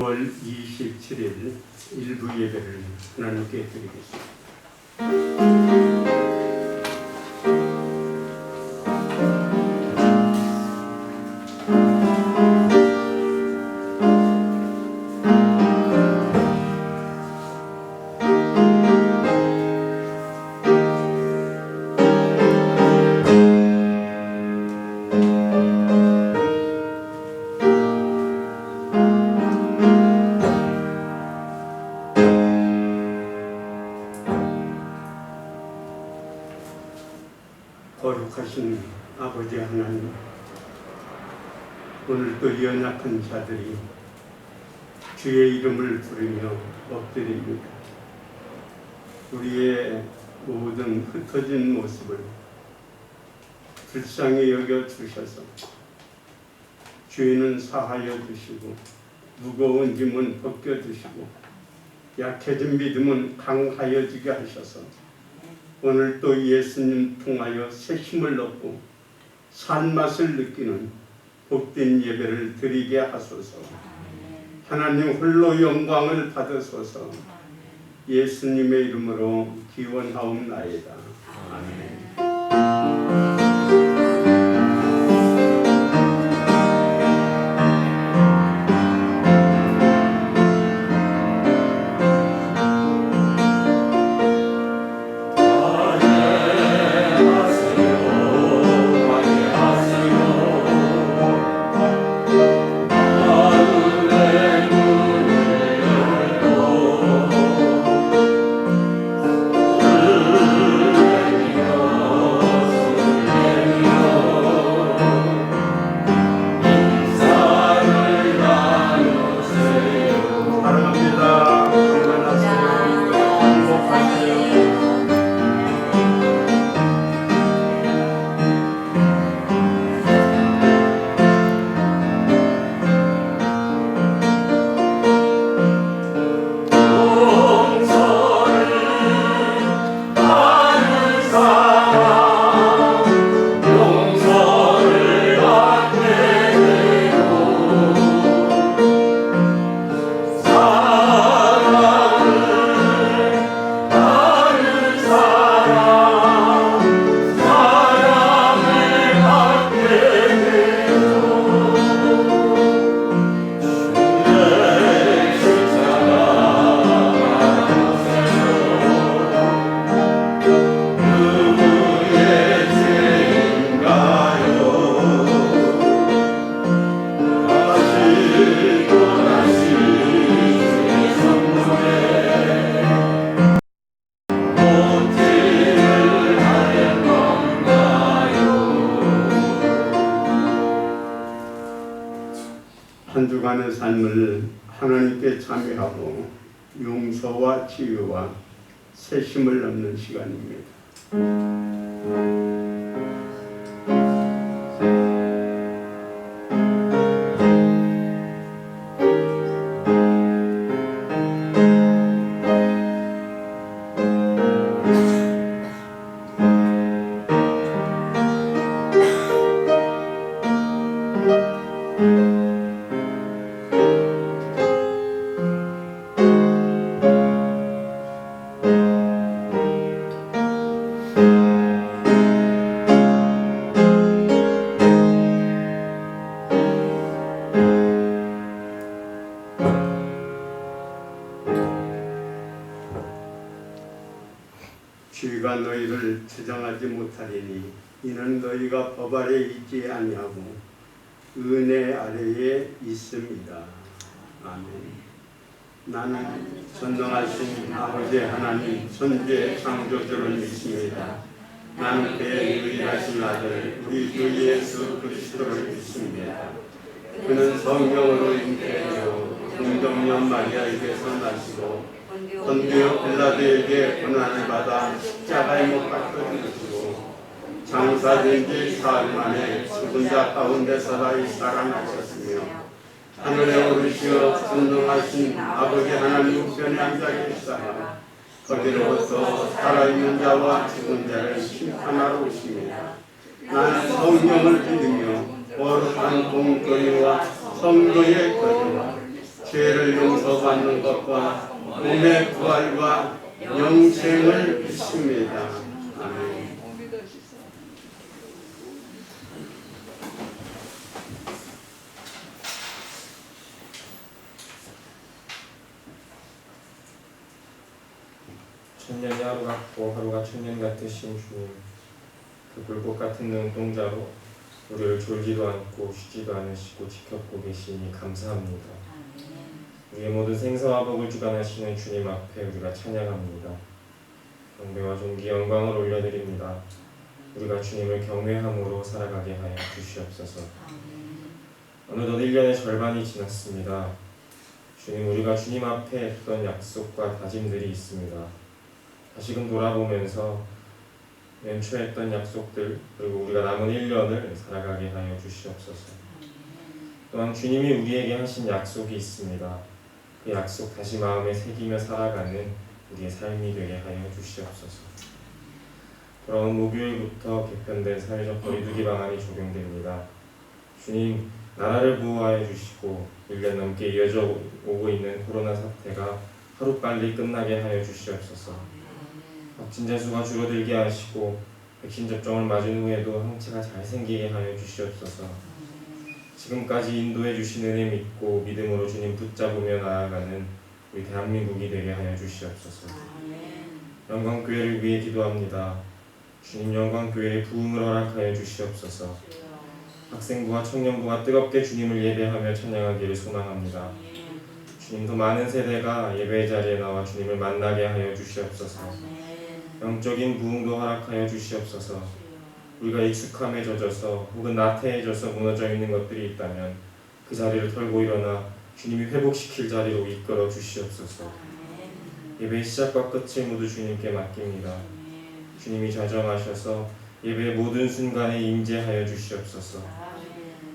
9월 27일 일부 예배를 하나님께 드리겠습니다. 거룩하신 아버지 하나님, 오늘도 연약한 자들이 주의 이름을 부르며 엎드립니다. 우리의 모든 흩어진 모습을 불쌍히 여겨 주셔서 죄는 사하여 주시고 무거운 짐은 벗겨 주시고 약해진 믿음은 강하여지게 하셔서 오늘 또 예수님 통하여 새 힘을 얻고 산맛을 느끼는 복된 예배를 드리게 하소서. 하나님 홀로 영광을 받으소서. 예수님의 이름으로 기원하옵나이다. 아멘. 한 주간의 삶을 하나님께 참여하고 용서와 치유와 새 힘을 얻는 시간입니다. 죄가 너희를 주장하지 못하리니 이는 너희가 법 아래 있지 아니하고 은혜 아래에 있습니다. 아멘. 나는 전능하신 아버지 하나님 천지의 창조주를 믿습니다. 나는 그의 유일하신 아들 우리 주 예수 그리스도를 믿습니다. 그는 성령으로 잉태되어 동정녀 마리아에게서 나시고 본디오 빌라도에게 고난을 받아 십자가에 못 박혀 죽으시고 장사된 지 사흘 만에 죽은 자 가운데서 다시 살아나셨으며 하늘에 오르시어 전능하신 아버지 하나님 우편에 앉아 계시다가 거기로부터 살아있는 자와 죽은 자를 심판하러 오십니다. 나는 성령을 믿으며 거룩한 공의와 성도의 거리와 죄를 용서받는 것과 몸의 부활과 영생을 믿습니다. 아멘. 천년이 하루 같고 하루가 천년 같으신 주님, 그 불꽃 같은 눈동자로 우리를 졸지도 않고 쉬지도 않으시고 지켜보고 계시니 감사합니다. 우리의 모든 생사와 복을 주관하시는 주님 앞에 우리가 찬양합니다. 경배와 존귀 영광을 올려드립니다. 우리가 주님을 경외함으로 살아가게 하여 주시옵소서. 어느덧 1년의 절반이 지났습니다. 주님, 우리가 주님 앞에 했던 약속과 다짐들이 있습니다. 다시금 돌아보면서 연초했던 약속들, 그리고 우리가 남은 1년을 살아가게 하여 주시옵소서. 또한 주님이 우리에게 하신 약속이 있습니다. 그 약속 다시 마음에 새기며 살아가는 우리의 삶이 되게 하여 주시옵소서. 돌아온 목요일부터 개편된 사회적 거리두기 방안이 적용됩니다. 주님, 나라를 보호하여 주시고 1년 넘게 이어져 오고 있는 코로나 사태가 하루빨리 끝나게 하여 주시옵소서. 확진자 수가 줄어들게 하시고 백신 접종을 맞은 후에도 항체가 잘 생기게 하여 주시옵소서. 지금까지 인도해 주신 은혜 믿고 믿음으로 주님 붙잡으며 나아가는 우리 대한민국이 되게 하여 주시옵소서. 영광교회를 위해 기도합니다. 주님, 영광교회의 부흥을 허락하여 주시옵소서. 학생부와 청년부가 뜨겁게 주님을 예배하며 찬양하기를 소망합니다. 주님, 더 많은 세대가 예배의 자리에 나와 주님을 만나게 하여 주시옵소서. 영적인 부흥도 허락하여 주시옵소서. 우리가 익숙함에 젖어서 혹은 나태해져서 무너져 있는 것들이 있다면 그 자리를 털고 일어나 주님이 회복시킬 자리로 이끌어 주시옵소서. 예배의 시작과 끝을 모두 주님께 맡깁니다. 주님이 좌정하셔서 예배의 모든 순간에 임재하여 주시옵소서.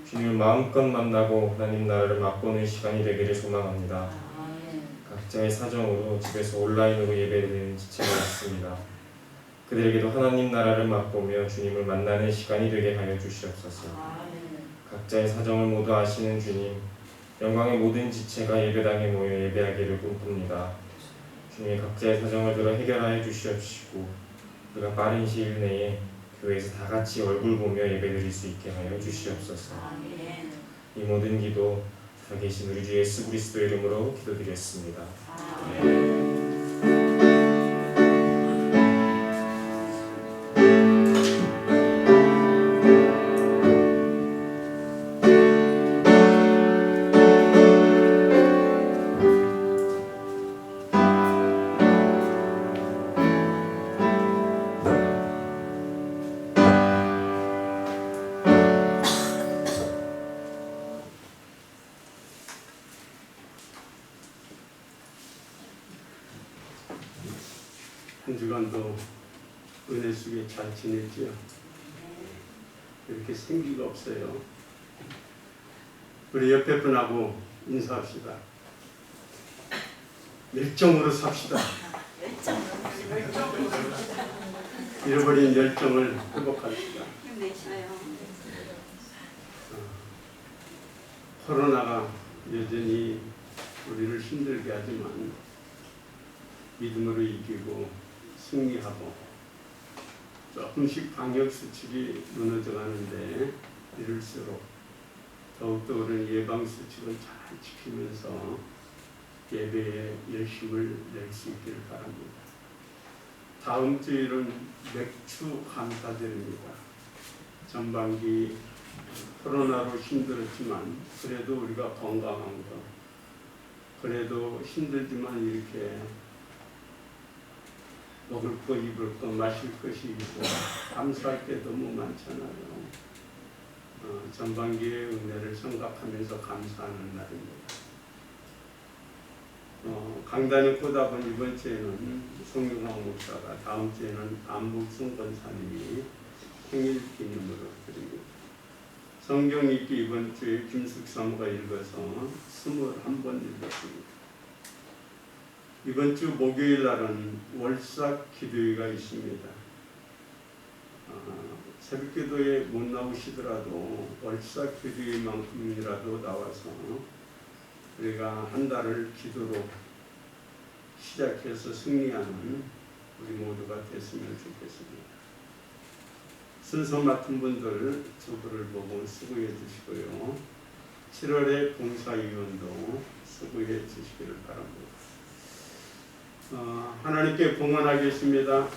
주님을 마음껏 만나고 하나님 나라를 맛보는 시간이 되기를 소망합니다. 각자의 사정으로 집에서 온라인으로 예배드리는 지체가 있습니다. 그들에게도 하나님 나라를 맛보며 주님을 만나는 시간이 되게 하여 주시옵소서. 각자의 사정을 모두 아시는 주님, 영광의 모든 지체가 예배당에 모여 예배하기를 꿈꿉니다. 주님이 각자의 사정을 들어 해결하여 주시옵시고 우리가 빠른 시일 내에 교회에서 다 같이 얼굴 보며 예배드릴 수 있게 하여 주시옵소서. 이 모든 기도 살아계신 우리 주 예수 그리스도 이름으로 기도드렸습니다. 한 주간도 은혜 속에 잘 지냈지요? 이렇게 생기가 없어요. 우리 옆에 분하고 인사합시다. 열정으로 삽시다. 잃어버린 열정을 회복합시다. 코로나가 여전히 우리를 힘들게 하지만 믿음으로 이기고 승리하고 조금씩 방역수칙이 무너져 가는데 이럴수록 더욱더 우리는 예방수칙을 잘 지키면서 예배에 열심을 낼 수 있기를 바랍니다. 다음 주일은 맥주 감사절입니다. 전반기 코로나로 힘들었지만 그래도 우리가 건강한 거, 그래도 힘들지만 이렇게 먹을 거, 입을 거, 마실 것이 있고 감사할 게 너무 많잖아요. 전반기의 은혜를 생각하면서 감사하는 날입니다. 강단이 보답은 이번 주에는 송영광 목사가, 다음 주에는 안복순 권사님이 생일 기념으로 드립니다. 성경 읽기 이번 주에 김숙사모가 읽어서 21번 읽었습니다. 이번 주 목요일 날은 월삭 기도회가 있습니다. 새벽 기도에 못 나오시더라도 월삭 기도회만큼이라도 나와서 우리가 한 달을 기도로 시작해서 승리하는 우리 모두가 됐으면 좋겠습니다. 순서 맡은 분들 저들을 보고 수고해 주시고요. 7월에 봉사위원도 수고해 주시기를 바랍니다. 하나님께 봉헌하겠습니다.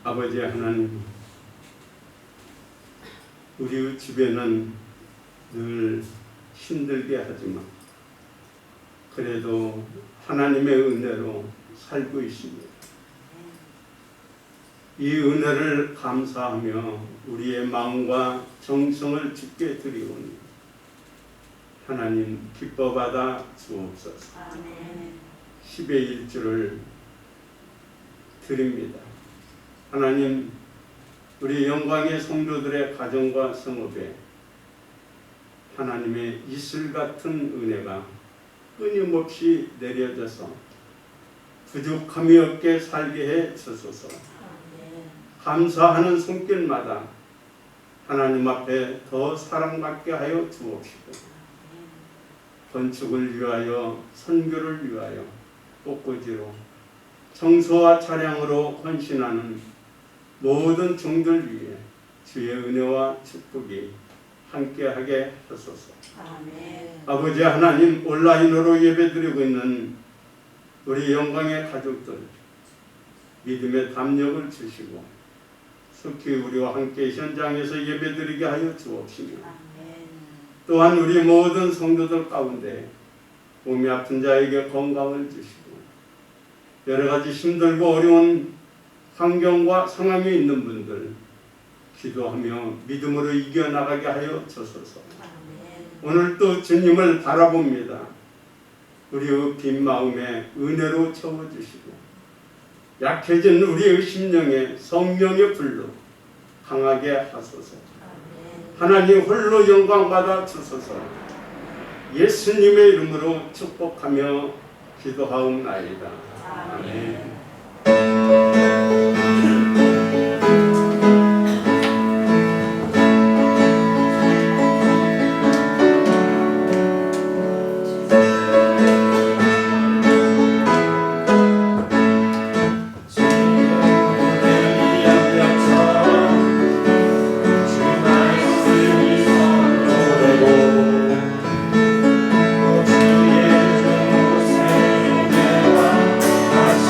아버지 하나님, 우리 주변은 늘 힘들게 하지만 그래도 하나님의 은혜로 살고 있습니다. 이 은혜를 감사하며 우리의 마음과 정성을 주께 드리오니 하나님 기뻐받아 주옵소서. 10의 1주를 드립니다. 하나님, 우리 영광의 성도들의 가정과 성업에 하나님의 이슬 같은 은혜가 끊임없이 내려져서 부족함이 없게 살게 해 주소서. 감사하는 손길마다 하나님 앞에 더 사랑받게 하여 주옵시고, 건축을 위하여 선교를 위하여 꽃꽂이로 청소와 차량으로 헌신하는 모든 종들 위해 주의 은혜와 축복이 함께하게 하소서. 아버지 하나님, 온라인으로 예배드리고 있는 우리 영광의 가족들 믿음의 담력을 주시고 속히 우리와 함께 현장에서 예배드리게 하여 주옵시며, 또한 우리 모든 성도들 가운데 몸이 아픈 자에게 건강을 주시고 여러 가지 힘들고 어려운 환경과 상황이 있는 분들 기도하며 믿음으로 이겨나가게 하여 주소서. 오늘 또 주님을 바라봅니다. 우리의 빈 마음에 은혜로 채워주시고 약해진 우리의 심령에 성령의 불로 강하게 하소서. 하나님 홀로 영광받아 주소서. 예수님의 이름으로 축복하며 기도하옵나이다. 아멘. 주의 종 세대와 다시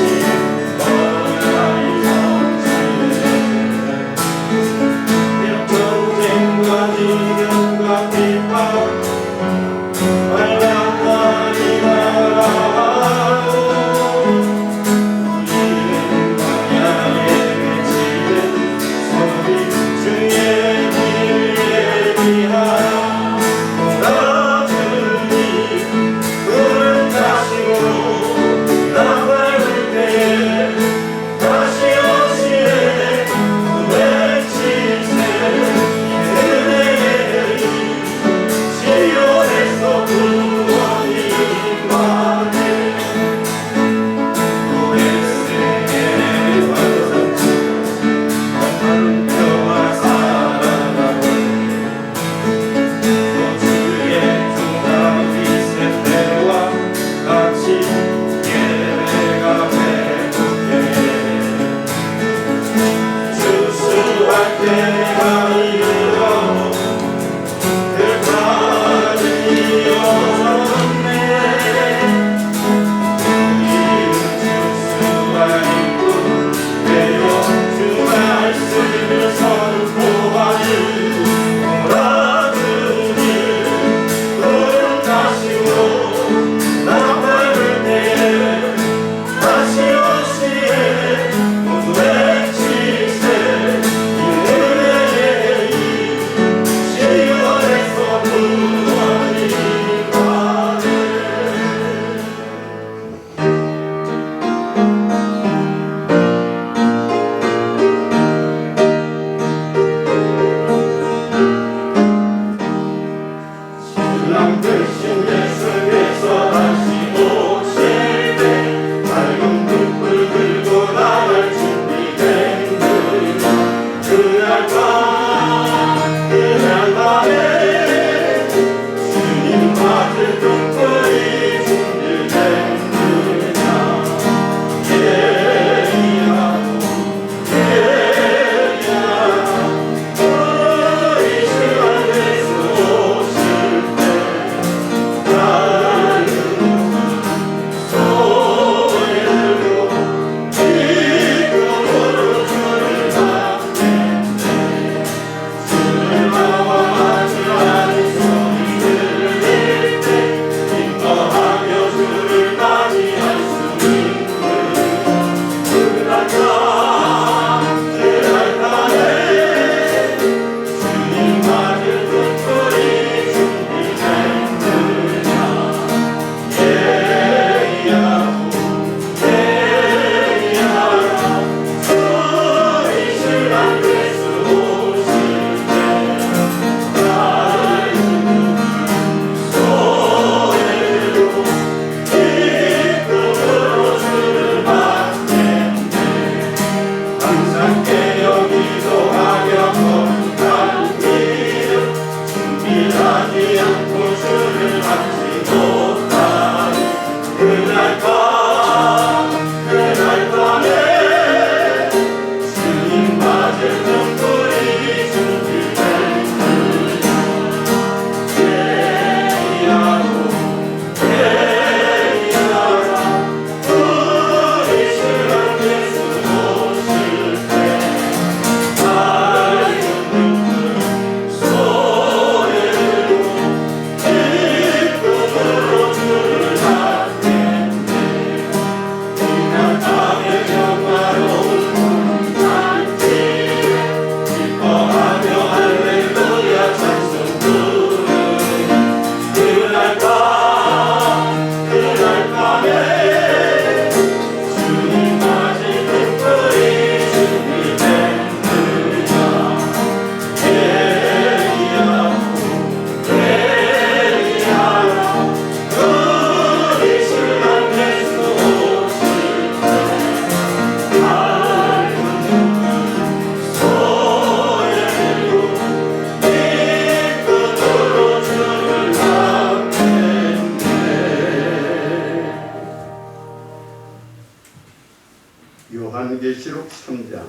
요한계시록 3장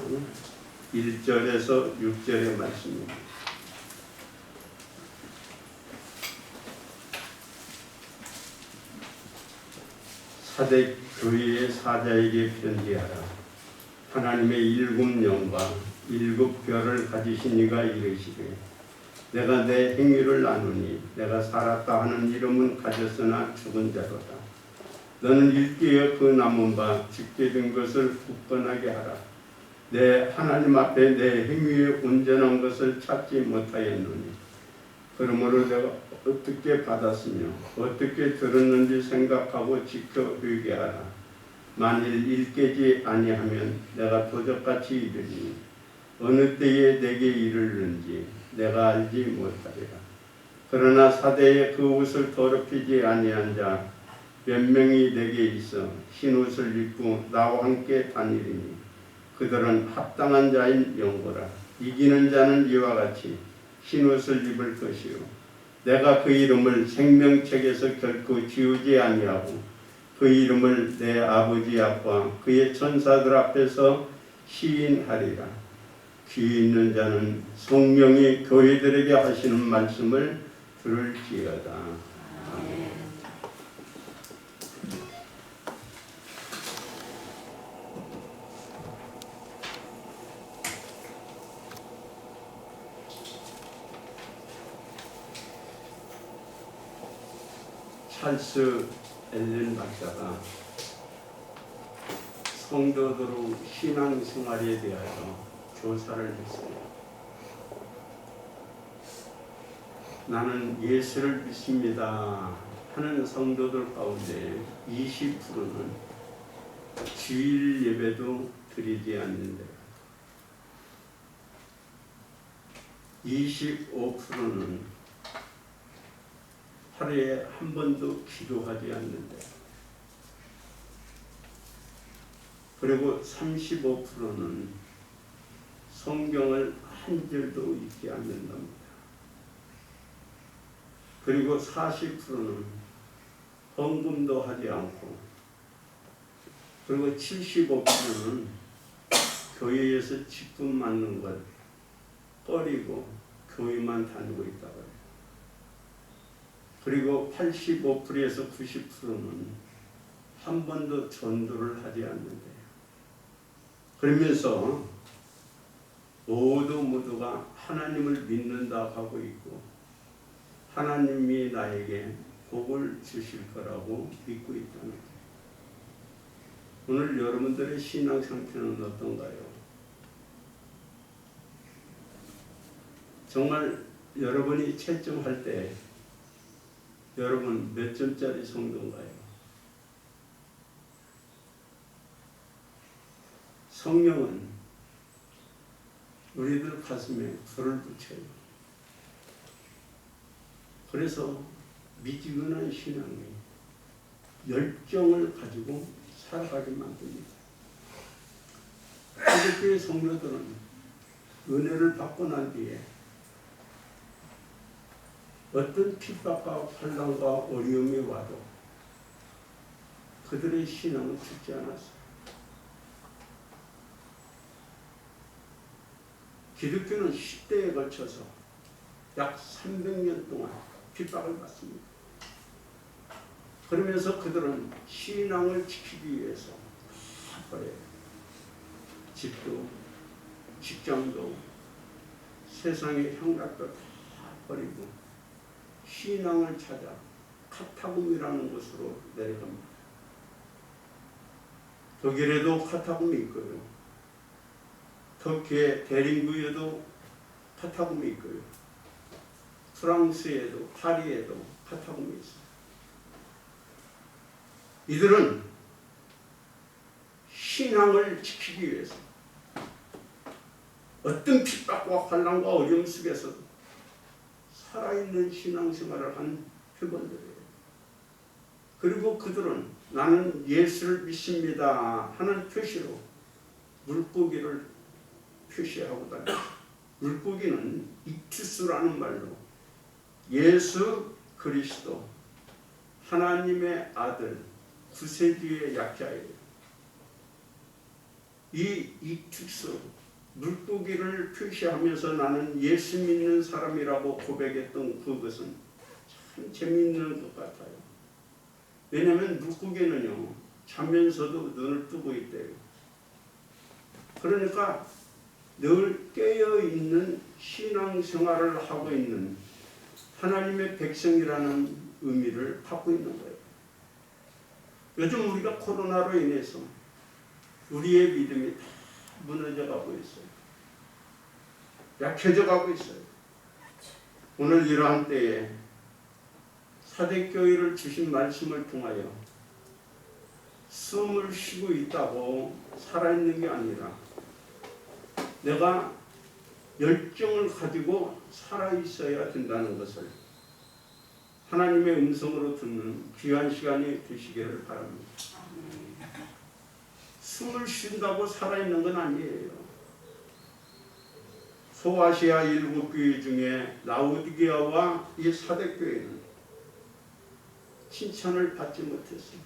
1절에서 6절의 말씀입니다. 사대 교회의 사자에게 편지하라. 하나님의 일곱 영과 일곱 별을 가지신 이가 이르시되 내가 내 행위를 나누니 내가 살았다 하는 이름은 가졌으나 죽은 자로다. 너는 일기에 그 남은 바 죽게 된 것을 굳건하게 하라. 내 하나님 앞에 내 행위에 온전한 것을 찾지 못하였노니 그러므로 내가 어떻게 받았으며 어떻게 들었는지 생각하고 지켜 회개하라. 만일 일깨지 아니하면 내가 도적같이 이르리니 어느 때에 내게 이르는지 내가 알지 못하리라. 그러나 사대에 그 옷을 더럽히지 아니한 자 몇 명이 내게 있어 흰 옷을 입고 나와 함께 다니리니 그들은 합당한 자인 영고라. 이기는 자는 이와 같이 흰 옷을 입을 것이요 내가 그 이름을 생명책에서 결코 지우지 아니하고 그 이름을 내 아버지 앞과 그의 천사들 앞에서 시인하리라. 귀 있는 자는 성령이 교회들에게 하시는 말씀을 들을지어다. 아멘. 찰스 엘렌 박사가 성도들의 신앙생활에 대하여 조사를 했어요. 나는 예수를 믿습니다 하는 성도들 가운데 20%는 주일 예배도 드리지 않는데 25%는 하루에 한 번도 기도하지 않는데 그리고 35%는 성경을 한 절도 읽지 않는답니다. 그리고 40%는 헌금도 하지 않고 그리고 75%는 교회에서 직분 맞는 것 꺼리고 교회만 다니고 있다고 해요. 그리고 85%에서 90%는 한 번도 전도를 하지 않는데 그러면서 모두가 하나님을 믿는다 하고 있고 하나님이 나에게 복을 주실 거라고 믿고 있다는 거예요. 오늘 여러분들의 신앙 상태는 어떤가요? 정말 여러분이 채점할 때 여러분 몇 점짜리 성도인가요? 성령은 우리들 가슴에 불을 붙여요. 그래서 미지근한 신앙이 열정을 가지고 살아가게 만듭니다. 한국교회 성도들은 은혜를 받고 난 뒤에 어떤 핍박과 환난과 어려움이 와도 그들의 신앙은 죽지 않았어요. 기독교는 10대에 걸쳐서 약 300년 동안 핍박을 받습니다. 그러면서 그들은 신앙을 지키기 위해서 다 버려요. 집도, 직장도, 세상의 향락도 다 버리고 신앙을 찾아 카타콤이라는 곳으로 내려갑니다. 독일에도 카타콤이 있고요. 터키의 대림구에도 카타콤이 있고요. 프랑스에도 파리에도 카타콤이 있어요. 이들은 신앙을 지키기 위해서 어떤 핍박과 환난과 어려움 속에서 살아있는 신앙생활을 한 회원들이에요. 그리고 그들은 나는 예수를 믿습니다 하는 표시로 물고기를 표시하고 다녀요. 물고기는 익투스라는 말로 예수 그리스도 하나님의 아들 구세주의 약자예요. 이 특수 물고기를 표시하면서 나는 예수 믿는 사람이라고 고백했던 그것은 참 재미있는 것 같아요. 왜냐하면 물고기는요 자면서도 눈을 뜨고 있대요. 그러니까 늘 깨어있는 신앙생활을 하고 있는 하나님의 백성이라는 의미를 갖고 있는 거예요. 요즘 우리가 코로나로 인해서 우리의 믿음이 다 무너져 가고 있어요. 약해져 가고 있어요. 오늘 이러한 때에 사대교회를 주신 말씀을 통하여 숨을 쉬고 있다고 살아있는 게 아니라 내가 열정을 가지고 살아있어야 된다는 것을 하나님의 음성으로 듣는 귀한 시간이 되시기를 바랍니다. 숨을 쉰다고 살아있는 건 아니에요. 소아시아 7교회 중에 라우디게아와 이 사대교회는 칭찬을 받지 못했어요.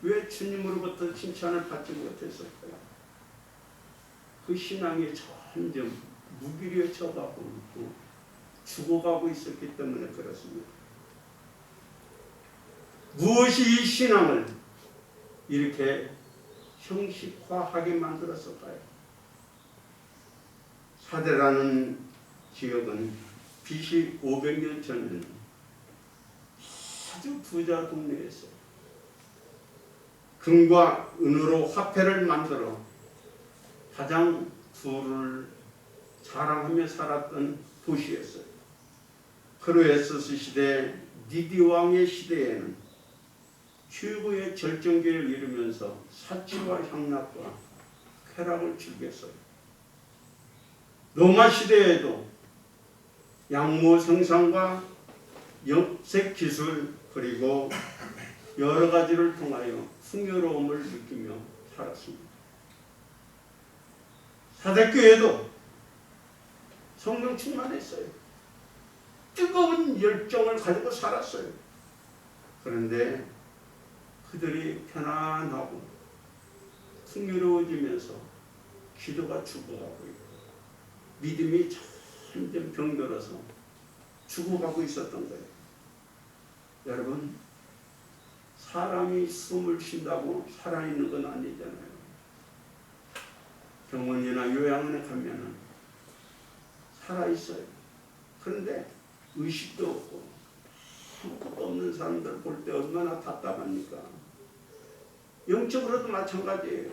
왜 주님으로부터 칭찬을 받지 못했을까요? 그 신앙이 점점 무기력해져 가고 있고 죽어가고 있었기 때문에 그렇습니다. 무엇이 이 신앙을 이렇게 형식화하게 만들었을까요? 사대라는 지역은 BC 500년 전에는 아주 부자 동네였어요. 금과 은으로 화폐를 만들어 가장 부를 자랑하며 살았던 도시였어요. 크로에스스 시대 니디 왕의 시대에는 최고의 절정기를 이루면서 사치와 향락과 쾌락을 즐겼어요. 로마 시대에도 양모 생산과 염색 기술 그리고 여러 가지를 통하여 풍요로움을 느끼며 살았습니다. 사대교회도 성령 충만했어요. 뜨거운 열정을 가지고 살았어요. 그런데 그들이 편안하고 풍요로워지면서 기도가 죽어가고 있고 믿음이 점점 병들어서 죽어가고 있었던 거예요. 여러분, 사람이 숨을 쉰다고 살아있는 건 아니잖아요. 병원이나 요양원에 가면은 살아있어요. 그런데 의식도 없고 아무것도 없는 사람들 볼 때 얼마나 답답합니까? 영적으로도 마찬가지예요.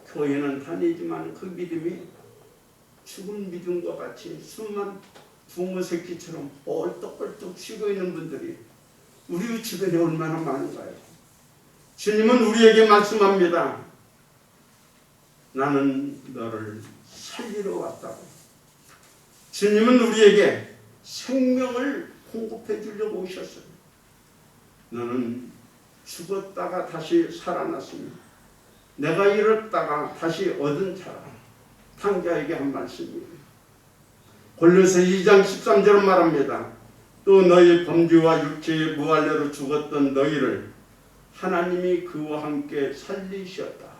교회는 다니지만 그 믿음이 죽은 믿음과 같이 숨만 붕어 새끼처럼 벌떡벌떡 쉬고 있는 분들이 우리 주변에 얼마나 많은가요? 주님은 우리에게 말씀합니다. 나는 너를 살리러 왔다고. 주님은 우리에게 생명을 공급해 주려고 오셨어요. 너는 죽었다가 다시 살아났습니다. 내가 잃었다가 다시 얻은 자라. 탕자에게 한 말씀이에요. 골로새 2장 13절은 말합니다. 또 너희 범죄와 육체의 무할례로 죽었던 너희를 하나님이 그와 함께 살리셨다.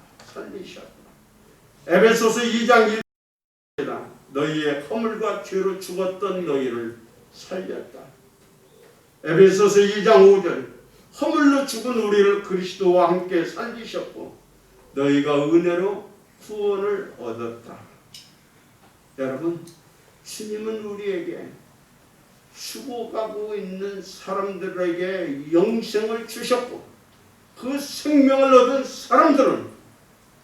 에베소서 2장 1절입니다. 너희의 허물과 죄로 죽었던 너희를 살렸다. 에베소서 2장 5절 허물로 죽은 우리를 그리스도와 함께 살리셨고 너희가 은혜로 구원을 얻었다. 여러분, 주님은 우리에게 죽어가고 있는 사람들에게 영생을 주셨고 그 생명을 얻은 사람들은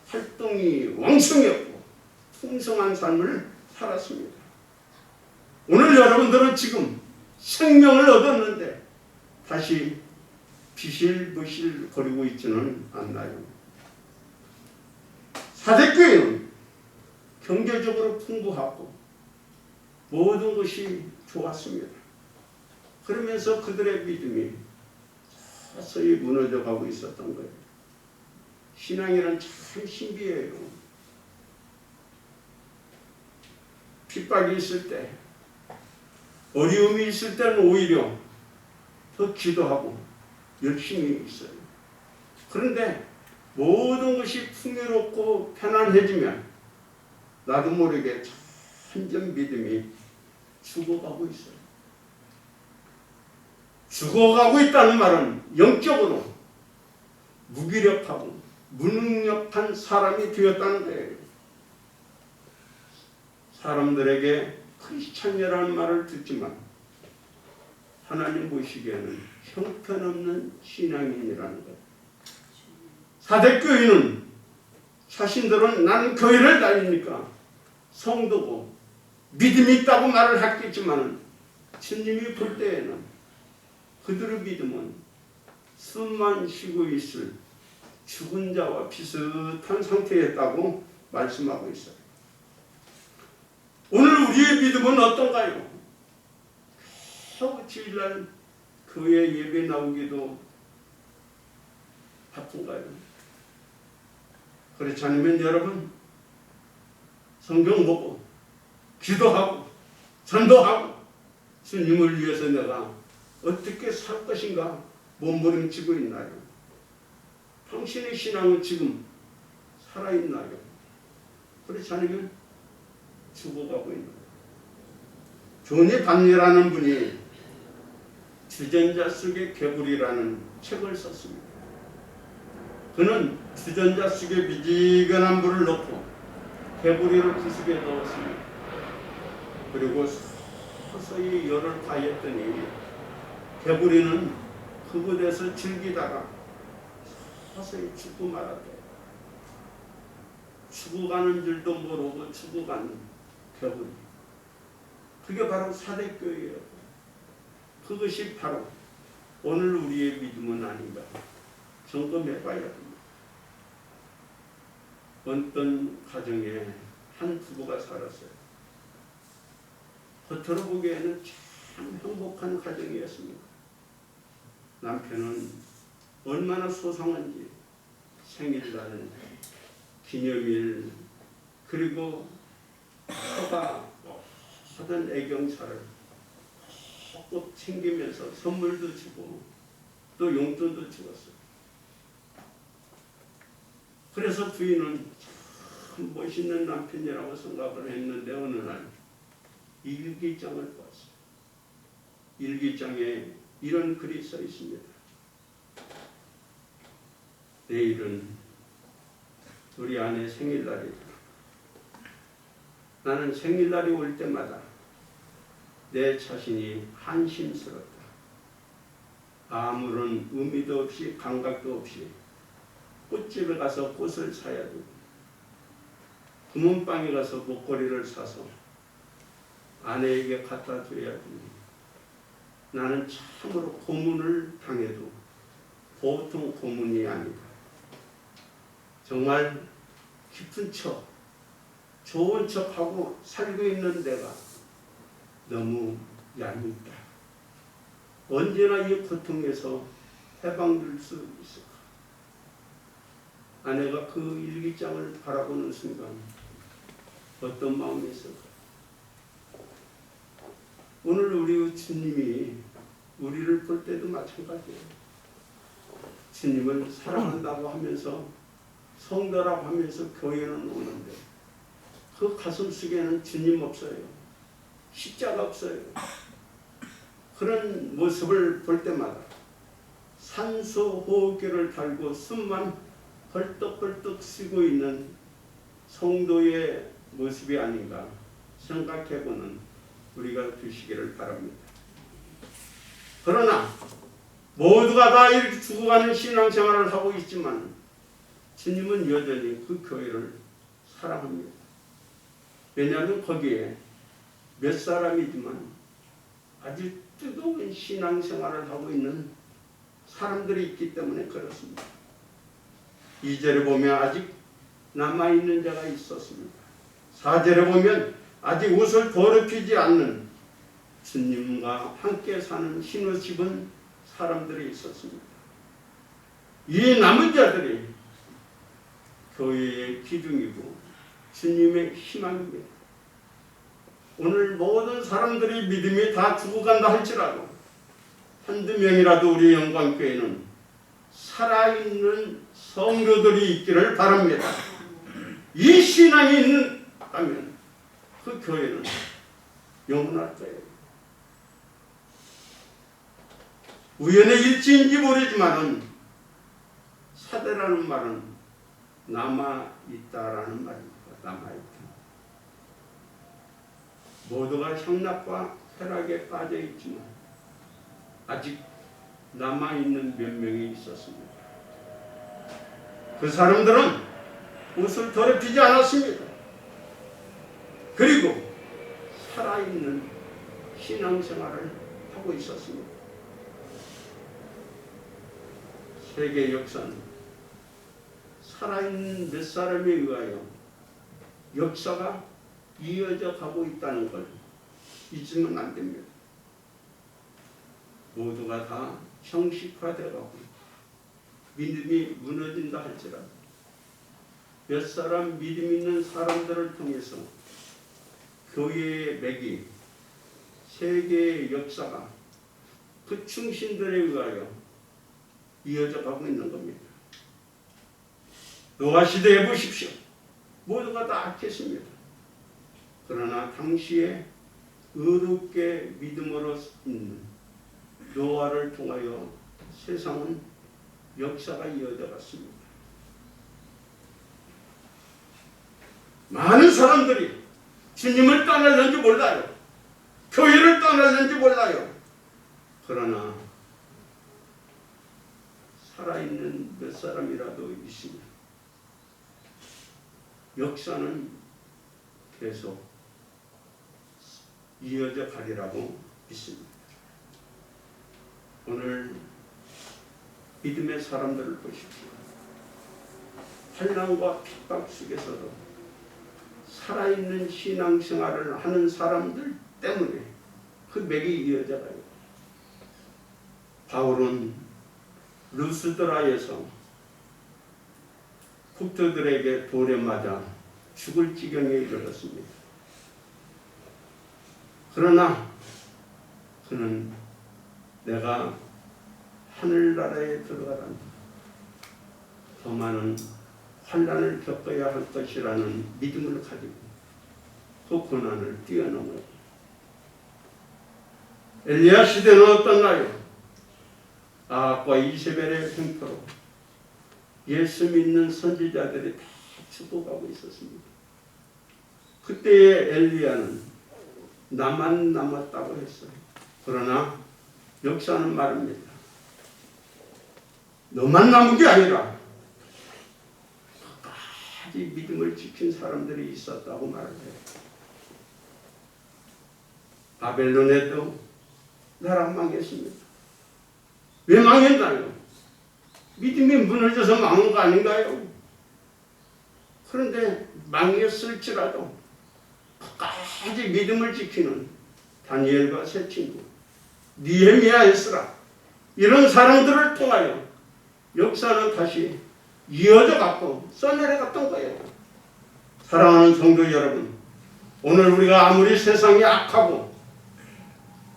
활동이 왕성했고 풍성한 삶을 살았습니다. 오늘 여러분들은 지금 생명을 얻었는데 다시 비실비실 거리고 있지는 않나요? 사대교회는 경제적으로 풍부하고 모든 것이 좋았습니다. 그러면서 그들의 믿음이 서서히 무너져 가고 있었던 거예요. 신앙이란 참 신비해요. 핍박이 있을 때, 어려움이 있을 때는 오히려 더 기도하고 열심히 있어요. 그런데 모든 것이 풍요롭고 편안해지면 나도 모르게 점점 믿음이 죽어가고 있어요. 죽어가고 있다는 말은 영적으로 무기력하고 무능력한 사람이 되었다는 거예요. 사람들에게 크리스찬이라는 말을 듣지만 하나님 보시기에는 형편없는 신앙인이라는 거예요. 사대교인은 자신들은 나는 교회를 다니니까 성도고 믿음이 있다고 말을 하겠지만 주님이 볼 때에는 그들의 믿음은 숨만 쉬고 있을 죽은 자와 비슷한 상태였다고 말씀하고 있어요. 오늘 우리의 믿음은 어떤가요? 주일날 교회 예배 나오기도 바쁜가요? 그렇지 않으면 여러분 성경 보고 기도하고 전도하고 주님을 위해서 내가 어떻게 살 것인가 몸부림치고 있나요? 당신의 신앙은 지금 살아있나요? 그렇지 않으면 죽어가고 있나요? 존이 반니라는 분이 주전자 속의 개구리라는 책을 썼습니다. 그는 주전자 속에 미지근한 물을 넣고 개구리를 그 속에 넣었습니다. 그리고 서서히 열을 가했더니 개구리는 그곳에서 즐기다가 서서히 죽고 말았대요. 죽어가는 줄도 모르고 죽어가는 개구리. 그게 바로 사대교회예요. 그것이 바로 오늘 우리의 믿음은 아닌가 점검해 봐야 됩니다. 어떤 가정에 한 부부가 살았어요. 겉으로 보기에는 참 행복한 가정이었습니다. 남편은 얼마나 소상한지 생일날, 기념일, 그리고 처가 하던 애경차를 꼭 챙기면서 선물도 주고 또 용돈도 주었어요. 그래서 부인은 참 멋있는 남편이라고 생각을 했는데 어느 날 일기장을 보았어요. 일기장에 이런 글이 써 있습니다. 내일은 우리 아내 생일날이다. 나는 생일날이 올 때마다 내 자신이 한심스럽다. 아무런 의미도 없이 감각도 없이 꽃집에 가서 꽃을 사야 되고 금은방에 가서 목걸이를 사서 아내에게 갖다 줘야 되니 나는 참으로 고문을 당해도 보통 고문이 아니다. 정말 깊은 척, 좋은 척하고 살고 있는 내가 너무 얄밉다. 언제나 이 고통에서 해방될 수 있을까? 아내가 그 일기장을 바라보는 순간 어떤 마음이 있을까? 오늘 우리 주님이 우리를 볼 때도 마찬가지예요. 주님을 사랑한다고 하면서 성도라고 하면서 교회는 오는데 그 가슴 속에는 주님 없어요. 십자가 없어요. 그런 모습을 볼 때마다 산소 호흡기를 달고 숨만 헐떡헐떡 쉬고 있는 성도의 모습이 아닌가 생각해보는 우리가 되시기를 바랍니다. 그러나 모두가 다 이렇게 죽어가는 신앙생활을 하고 있지만 주님은 여전히 그 교회를 사랑합니다. 왜냐하면 거기에 몇 사람이지만 아주 뜨거운 신앙생활을 하고 있는 사람들이 있기 때문에 그렇습니다. 2절에 보면 아직 남아있는 자가 있었습니다. 4절에 보면 아직 옷을 더럽히지 않는 주님과 함께 사는 흰옷 입은 사람들이 있었습니다. 이 남은 자들이 교회의 기둥이고 주님의 희망입니다. 오늘 모든 사람들이 믿음이 다 죽어간다 할지라도 한두 명이라도 우리 영광교회는 살아있는 성도들이 있기를 바랍니다. 이 신앙이 있다면 그 교회는 영원할 거예요. 우연의 일치인지 모르지만은 사대라는 말은 남아있다라는 말입니다. 남아있다. 모두가 향락과 쾌락에 빠져있지만 아직 남아있는 몇 명이 있었습니다. 그 사람들은 옷을 더럽히지 않았습니다. 그리고 살아있는 신앙생활을 하고 있었습니다. 세계 역사는 살아있는 몇 사람에 의하여 역사가 이어져 가고 있다는 걸 잊으면 안 됩니다. 모두가 다 형식화되고 믿음이 무너진다 할지라도 몇 사람 믿음 있는 사람들을 통해서 교회의 맥이 세계의 역사가 그 충신들에 의하여 이어져 가고 있는 겁니다. 노아 시대에 보십시오. 모두가 다 악했습니다. 그러나 당시에 의롭게 믿음으로 있는 노아를 통하여 세상은 역사가 이어져 갔습니다. 많은 사람들이 주님을 떠났는지 몰라요. 교회를 떠났는지 몰라요. 그러나 살아있는 몇 사람이라도 있으면 역사는 계속 이어져 가리라고 믿습니다. 오늘 믿음의 사람들을 보십시오. 환난과 핍박 속에서도 살아있는 신앙생활을 하는 사람들 때문에 그 맥이 이어져 가요. 바울은 루스드라에서 국도들에게 돌에 맞아 죽을 지경에 이르렀습니다. 그러나 그는 내가 하늘나라에 들어가란다. 더 많은 환난을 겪어야 할 것이라는 믿음을 가지고 그 고난을 뛰어넘어요. 엘리야 시대는 어떤가요? 아합과 이세벨의 횡포로 예수 믿는 선지자들이 다 죽어가고 있었습니다. 그때의 엘리야는 나만 남았다고 했어요. 그러나 역사는 말합니다. 너만 남은 게 아니라 끝까지 믿음을 지킨 사람들이 있었다고 말을 해요. 바벨론에도 나라 망했습니다. 왜 망했나요? 믿음이 무너져서 망한 거 아닌가요? 그런데 망했을지라도 끝까지 믿음을 지키는 다니엘과 세 친구, 느헤미야, 에스라 이런 사람들을 통하여 역사는 다시 이어져 갔고 써내려갔던 거예요. 사랑하는 성도 여러분, 오늘 우리가 아무리 세상이 악하고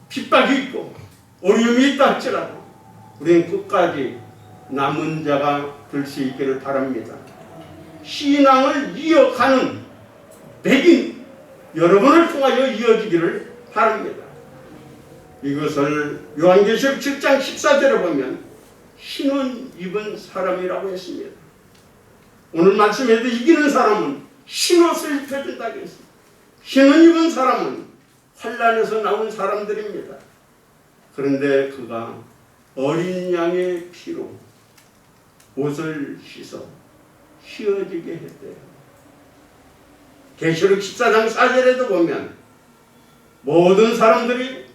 핍박이 있고 어려움이 있다 할지라도 우리는 끝까지 남은 자가 될 수 있기를 바랍니다. 신앙을 이어가는 맥인 여러분을 통하여 이어지기를 바랍니다. 이것을 요한계시록 7장 14절에 보면 신은 입은 사람이라고 했습니다. 오늘 말씀에도 이기는 사람은 흰옷을 입혀준다고 했습니다. 신은 입은 사람은 환난에서 나온 사람들입니다. 그런데 그가 어린 양의 피로 옷을 씻어 휘어지게 했대요. 계시록 14장 4절에도 보면 모든 사람들이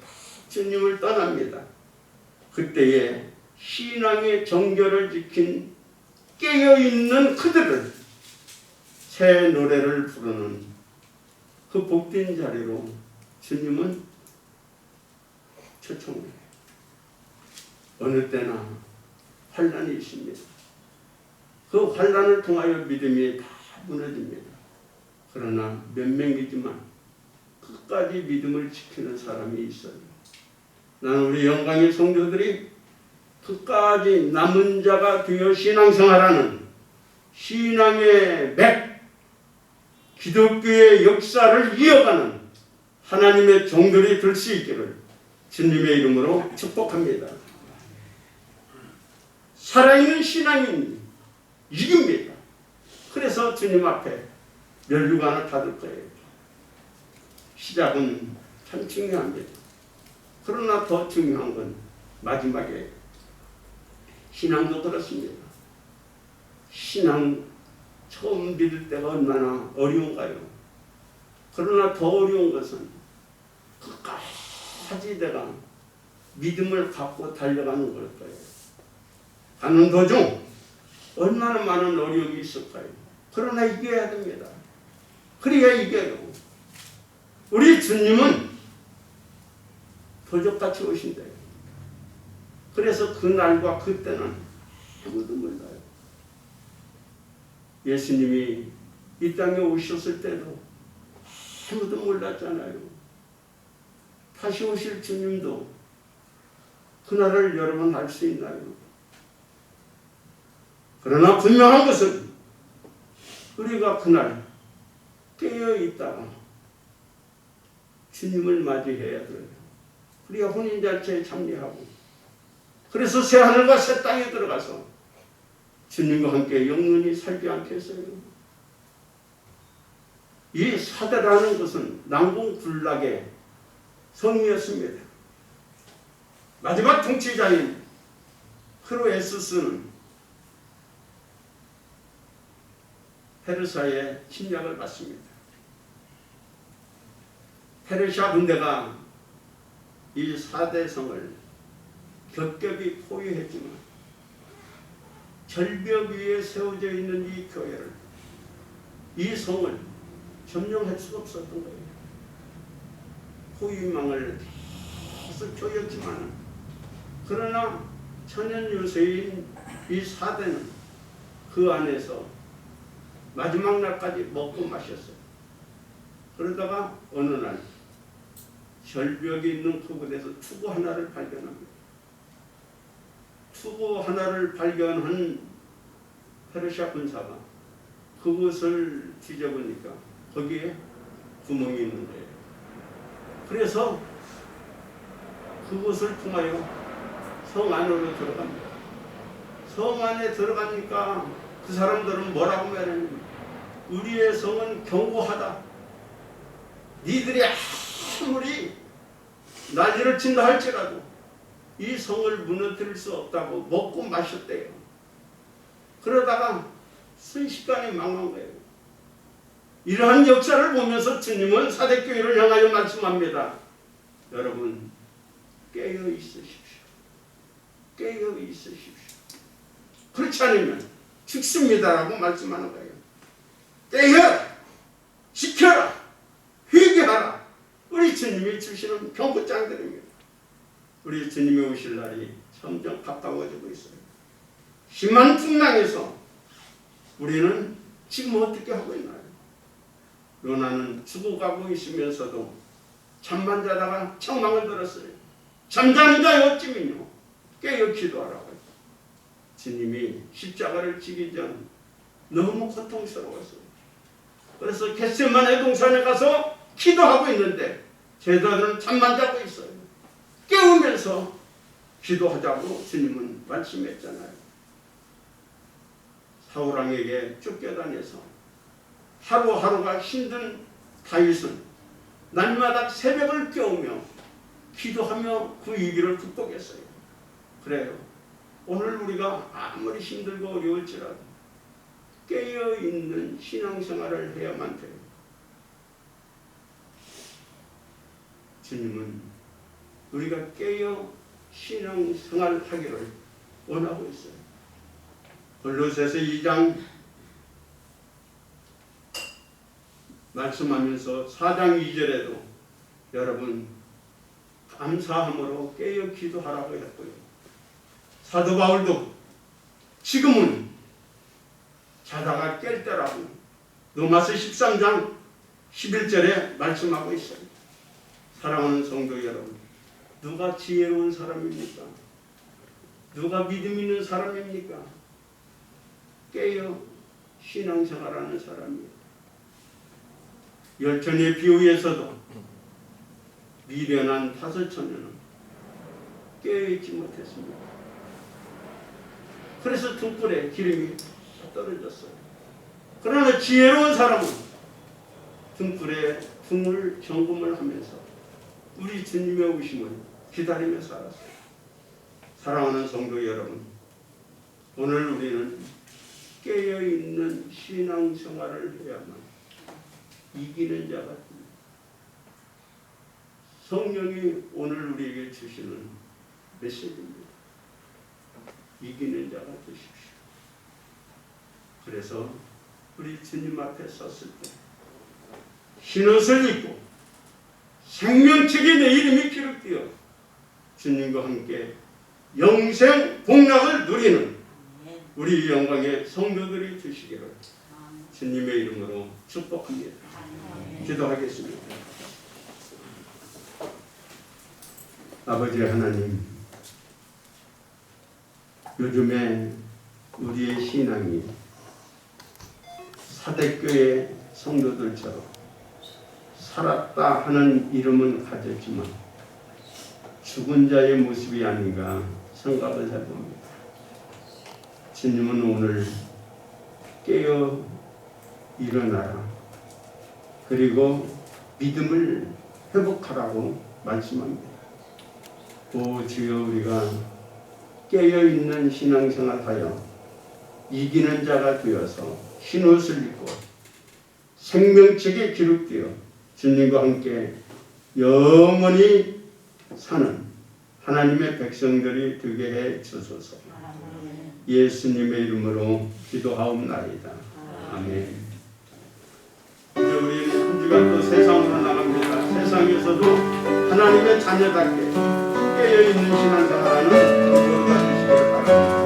주님을 떠납니다. 그때에 신앙의 정결을 지킨 깨어있는 그들을 새 노래를 부르는 그 복된 자리로 주님은 초청해요. 어느 때나 환난이 있습니다. 그 환난을 통하여 믿음이 다 무너집니다. 그러나 몇 명이지만 끝까지 믿음을 지키는 사람이 있어요. 나는 우리 영광의 성도들이 끝까지 남은 자가 되어 신앙생활하는 신앙의 맥, 기독교의 역사를 이어가는 하나님의 종들이 될 수 있기를 주님의 이름으로 축복합니다. 살아있는 신앙인 이깁니다. 그래서 주님 앞에 면류관을 받을 거예요. 시작은 참 중요합니다. 그러나 더 중요한 건 마지막에 신앙도 그렇습니다. 신앙 처음 믿을 때가 얼마나 어려운가요? 그러나 더 어려운 것은 끝까지 내가 믿음을 갖고 달려가는 걸 거예요. 가는 도중 얼마나 많은 어려움이 있을까요? 그러나 이겨야 됩니다. 그래야 이겨요. 우리 주님은 도적같이 오신대요. 그래서 그날과 그때는 아무도 몰라요. 예수님이 이 땅에 오셨을 때도 아무도 몰랐잖아요. 다시 오실 주님도 그날을 여러분 알 수 있나요? 그러나 분명한 것은 우리가 그날 깨어 있다가 주님을 맞이해야 돼요. 우리가 혼인잔치에 참여하고 그래서 새 하늘과 새 땅에 들어가서 주님과 함께 영원히 살지 않겠어요? 이 사대라는 것은 난공불락의 성이었습니다. 마지막 통치자인 크로에스스는 페르시아의 침략을 받습니다. 페르시아 군대가 이 4대 성을 겹겹이 포위했지만 절벽 위에 세워져 있는 이 교회를, 이 성을 점령할 수가 없었던 거예요. 포위망을 계속 조였지만 그러나 천연유세인 이 4대는 그 안에서 마지막 날까지 먹고 마셨어요. 그러다가 어느 날 절벽에 있는 그곳에서 투구 하나를 발견합니다. 투구 하나를 발견한 페르시아 군사가 그것을 뒤져보니까 거기에 구멍이 있는 거예요. 그래서 그것을 통하여 성 안으로 들어갑니다. 성 안에 들어가니까 그 사람들은 뭐라고 말하냐면 우리의 성은 견고하다. 니들이 아무리 난리를 친다 할지라도 이 성을 무너뜨릴 수 없다고 먹고 마셨대요. 그러다가 순식간에 망한 거예요. 이러한 역사를 보면서 주님은 사대교회를 향하여 말씀합니다. 여러분 깨어 있으십시오. 깨어 있으십시오. 그렇지 않으면 죽습니다라고 말씀하는 거예요. 깨어라, 지켜라, 회개하라. 우리 주님이 주시는 경고장들입니다. 우리 주님이 오실 날이 점점 가까워지고 있어요. 심한 풍랑에서 우리는 지금 어떻게 하고 있나요? 요나는 죽어가고 있으면서도 잠만 자다가 청망을 들었어요. 잠자는 자의 어찌면요 깨어 기도하라고. 주님이 십자가를 지기 전 너무 고통스러웠어요. 그래서 겟세마네 동산에 가서 기도하고 있는데 제자들은 잠만 자고 있어요. 깨우면서 기도하자고 주님은 말씀했잖아요. 사울왕에게 쫓겨다녀서 하루하루가 힘든 다윗은 날마다 새벽을 깨우며 기도하며 그 위기를 극복했어요. 그래요. 오늘 우리가 아무리 힘들고 어려울지라도 깨어있는 신앙생활을 해야만 돼요. 주님은 우리가 깨어 신앙생활하기를 원하고 있어요. 골로새서 2장 말씀하면서 4장 2절에도 여러분 감사함으로 깨어 기도하라고 했고요. 사도 바울도 지금은 자다가 깰 때라고 로마서 13장 11절에 말씀하고 있어요. 사랑하는 성도 여러분, 누가 지혜로운 사람입니까? 누가 믿음 있는 사람입니까? 깨어 신앙생활하는 사람이에요. 열천의 비유에서도 미련한 5처녀는 깨어있지 못했습니다. 그래서 등불에 기름이 떨어졌어요. 그러나 지혜로운 사람은 등불에 등을 점검을 하면서 우리 주님의 오심을 기다리며 살았어요. 사랑하는 성도 여러분, 오늘 우리는 깨어있는 신앙생활을 해야만 이기는 자가 됩니다. 성령이 오늘 우리에게 주시는 메시지입니다. 이기는 자가 되십시오. 그래서 우리 주님 앞에 섰을 때 흰옷을 입고 생명책에 내 이름이 기록되어 주님과 함께 영생 복락을 누리는 우리 영광의 성도들이 되시기를 주님의 이름으로 축복합니다. 기도하겠습니다. 아버지 하나님, 요즘에 우리의 신앙이 사대교회 성도들처럼 살았다 하는 이름은 가졌지만 죽은 자의 모습이 아닌가 생각을 해봅니다. 주님은 오늘 깨어 일어나라, 그리고 믿음을 회복하라고 말씀합니다. 오 주여, 우리가 깨어있는 신앙생활하여 이기는 자가 되어서 흰옷을 입고 생명책에 기록되어 주님과 함께 영원히 사는 하나님의 백성들이 되게 해 주소서. 예수님의 이름으로 기도하옵나이다. 아멘. 이제 우리는 한 주간 또 세상으로 나갑니다. 세상에서도 하나님의 자녀답게 깨어있는 신앙생활하는 우리가 되시기를 바랍니다.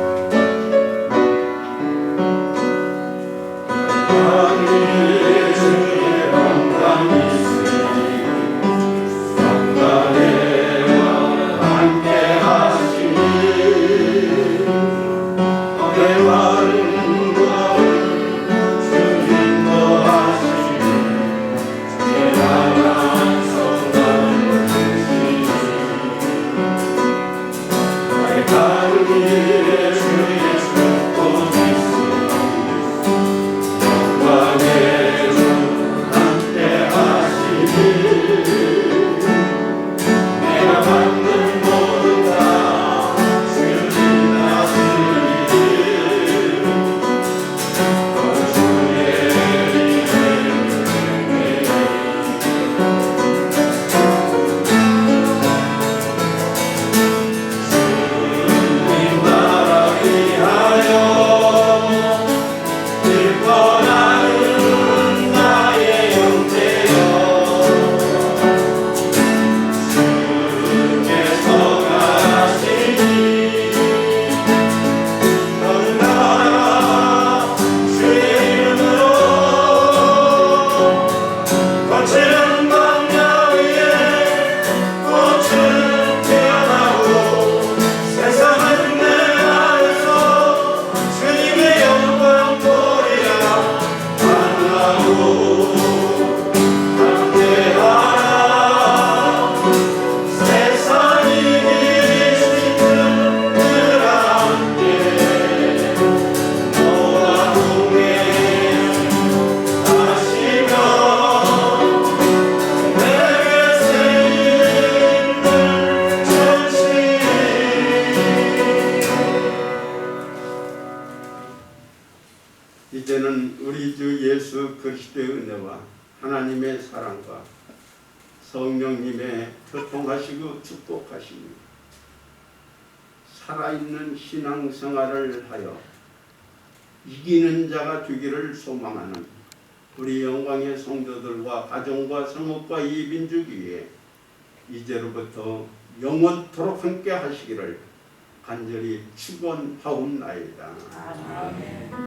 이제는 우리 주 예수 그리스도의 은혜와 하나님의 사랑과 성령님의 교통하시고 축복하시고 살아있는 신앙생활을 하여 이기는 자가 되기를 소망하는 우리 영광의 성도들과 가정과 성읍과 이 민족 위에 이제로부터 영원토록 함께 하시기를 간절히 축원하옵나이다. 아멘.